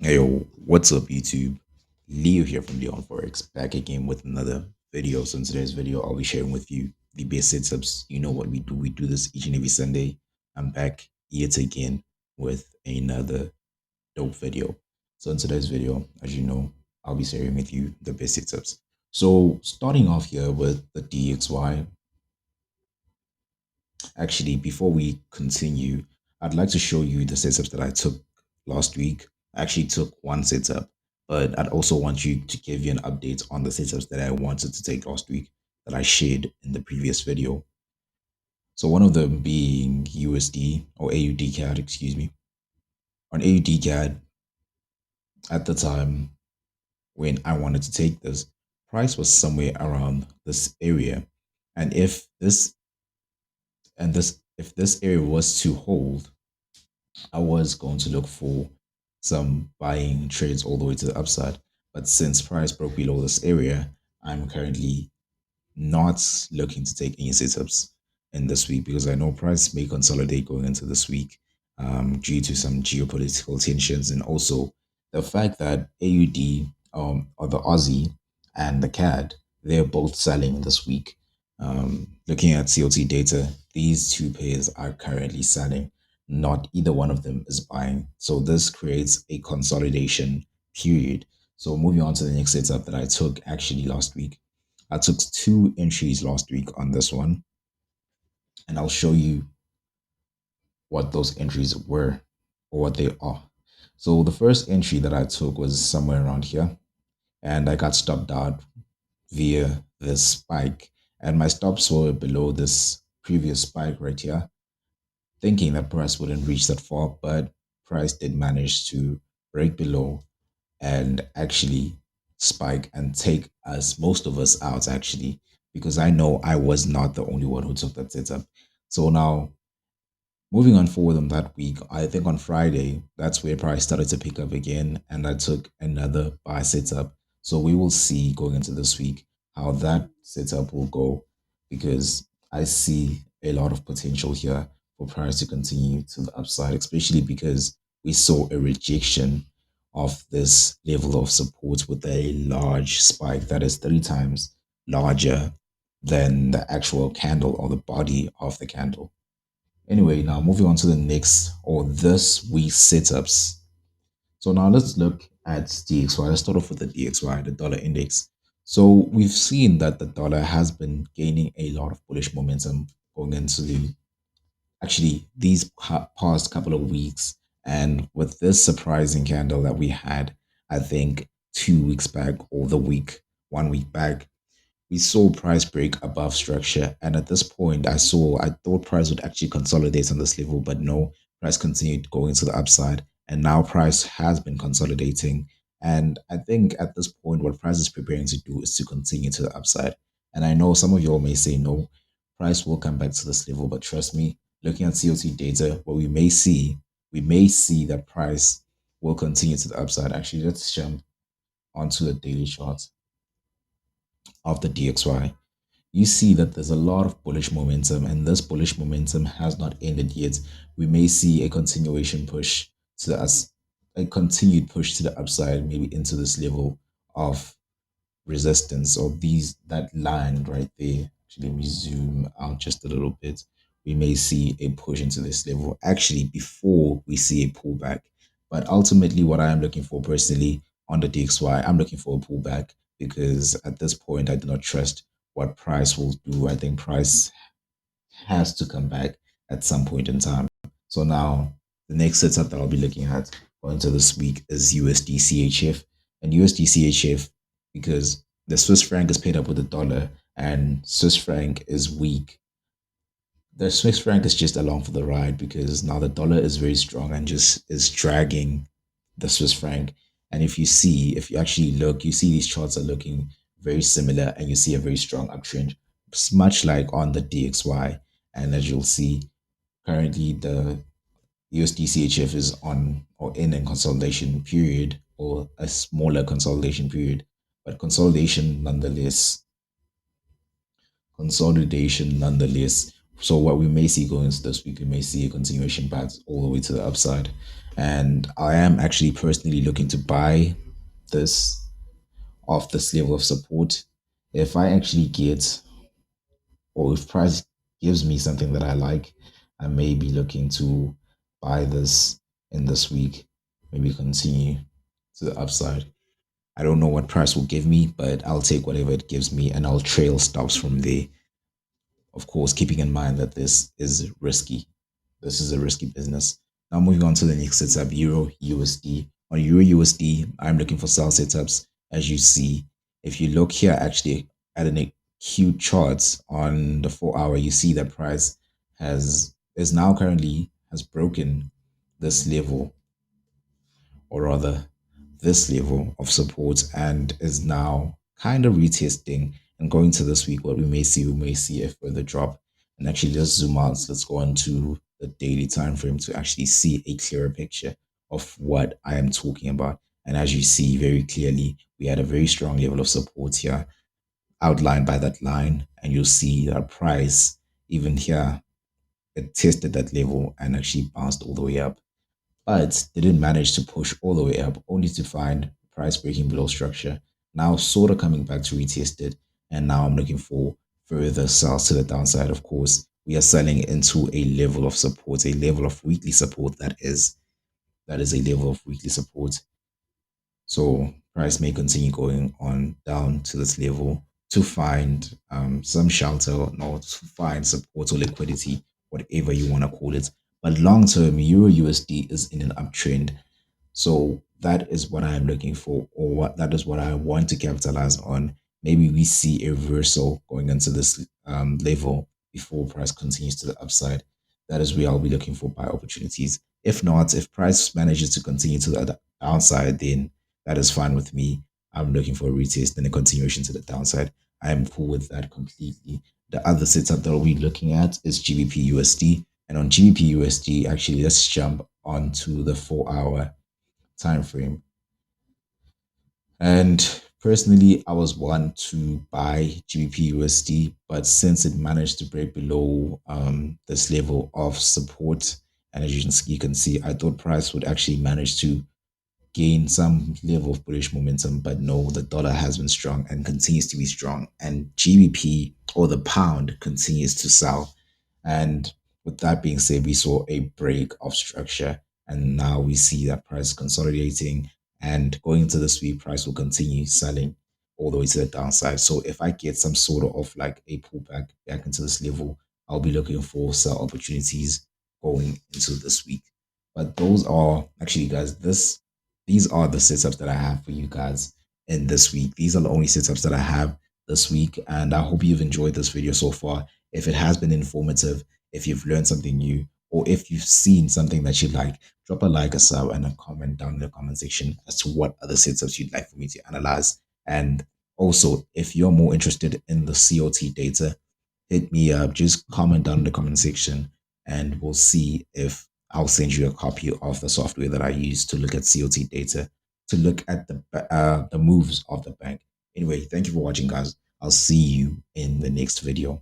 Hey, yo, what's up, YouTube? Leo here from Leon Forex, back again with another video. So in today's video, I'll be sharing with you the base setups. You know what we do. We do this each and every Sunday. I'm back yet again with another dope video. So in today's video, as you know, I'll be sharing with you the base setups. So starting off here with the DXY. Actually, before we continue, I'd like to show you the setups that I took last week. I actually took one setup, but I'd also want you to give you an update on the setups that I wanted to take last week that I shared in the previous video. So one of them being USD or AUD CAD, excuse me. On AUD CAD, at the time when I wanted to take this, price was somewhere around this area. And if this area was to hold, I was going to look for some buying trades all the way to the upside. But since price broke below this area, I'm currently not looking to take any setups in this week because I know price may consolidate going into this week due to some geopolitical tensions and also the fact that AUD or the Aussie and the CAD, they're both selling this week. Looking at COT data, these two pairs are currently selling. Not either one of them is buying. So this creates a consolidation period. So moving on to the next setup that I took actually last week. I took two entries last week on this one, and I'll show you what those entries were or what they are. So the first entry that I took was somewhere around here, and I got stopped out via this spike, and my stops were below this previous spike right here, thinking that price wouldn't reach that far, but price did manage to break below and actually spike and take us, most of us, out actually, because I know I was not the only one who took that setup. So now moving on forward on that week, I think on Friday, that's where price started to pick up again, and I took another buy setup. So we will see going into this week how that setup will go, because I see a lot of potential here for price to continue to the upside, especially because we saw a rejection of this level of support with a large spike that is three times larger than the actual candle or the body of the candle. Anyway, now moving on to the next or this week's setups. So now let's look at DXY. Let's start off with the DXY, the dollar index. So we've seen that the dollar has been gaining a lot of bullish momentum going into actually these past couple of weeks. And with this surprising candle that we had, I think 2 weeks back or the week, 1 week back, we saw price break above structure, and at this point I thought price would actually consolidate on this level, but no, price continued going to the upside, and now price has been consolidating. And I think at this point what price is preparing to do is to continue to the upside. And I know some of y'all may say no, price will come back to this level, but trust me, looking at COT data, what we may see that price will continue to the upside. Actually, let's jump onto the daily chart of the DXY. You see that there's a lot of bullish momentum, and this bullish momentum has not ended yet. We may see a continuation push to us, a continued push to the upside, maybe into this level of resistance or that line right there. Actually, let me zoom out just a little bit. We may see a push into this level actually before we see a pullback. But ultimately, what I am looking for personally on the DXY, I'm looking for a pullback because at this point, I do not trust what price will do. I think price has to come back at some point in time. So now the next setup that I'll be looking at going into this week is USD CHF. And USD CHF, because the Swiss franc is paid up with the dollar and Swiss franc is weak, the Swiss franc is just along for the ride because now the dollar is very strong and just is dragging the Swiss franc. And if you actually look, you see these charts are looking very similar and you see a very strong uptrend. It's much like on the DXY. And as you'll see, currently the USD CHF is on or in a consolidation period or a smaller consolidation period, but consolidation nonetheless So what we may see going into this week, we may see a continuation back all the way to the upside. And I am actually personally looking to buy this off this level of support. If I actually get, or if price gives me something that I like, I may be looking to buy this in this week, maybe continue to the upside. I don't know what price will give me, but I'll take whatever it gives me and I'll trail stops from there. Of course, keeping in mind that this is risky. This is a risky business. Now moving on to the next setup, Euro USD. On Euro USD, I'm looking for sell setups. As you see, if you look here actually at an acute charts on the 4 hour, you see that price is now currently has broken this level, or rather this level of support, and is now kind of retesting and going to this week. What we may see a further drop. And actually, let's zoom out. So let's go on to the daily time frame to actually see a clearer picture of what I am talking about. And as you see very clearly, we had a very strong level of support here outlined by that line, and you'll see that price even here, it tested that level and actually bounced all the way up, but they didn't manage to push all the way up, only to find price breaking below structure. Now, sort of coming back to retest it, and now I'm looking for further sells to the downside. Of course, we are selling into a level of support, a level of weekly support that is a level of weekly support. So price may continue going on down to this level to find some shelter or to find support or liquidity, whatever you want to call it. But long term, Euro USD is in an uptrend, so that is what I am looking for, or what that is what I want to capitalize on. Maybe we see a reversal going into this level before price continues to the upside. That is where I'll be looking for buy opportunities. If not, if price manages to continue to the downside, then that is fine with me. I'm looking for a retest and a continuation to the downside. I am cool with that completely. The other setup that we'll be looking at is GBPUSD. And on GBPUSD, actually, let's jump onto the 4 hour time frame. And personally, I was one to buy GBPUSD, but since it managed to break below this level of support, and as you can see, I thought price would actually manage to gain some level of bullish momentum, but no, the dollar has been strong and continues to be strong, and GBP, or the pound, continues to sell. And with that being said, we saw a break of structure, and now we see that price consolidating, and going into this week, price will continue selling all the way to the downside. So if I get some sort of like a pullback back into this level, I'll be looking for sell opportunities going into this week. But those are actually, guys, these are the setups that I have for you guys in this week. These are the only setups that I have this week, and I hope you've enjoyed this video so far. If it has been informative, if you've learned something new, or if you've seen something that you like, drop a like, a sub, and a comment down in the comment section as to what other setups you'd like for me to analyze. And also, if you're more interested in the COT data, hit me up. Just comment down in the comment section, and we'll see if I'll send you a copy of the software that I use to look at COT data, to look at the moves of the bank. Anyway, thank you for watching, guys. I'll see you in the next video.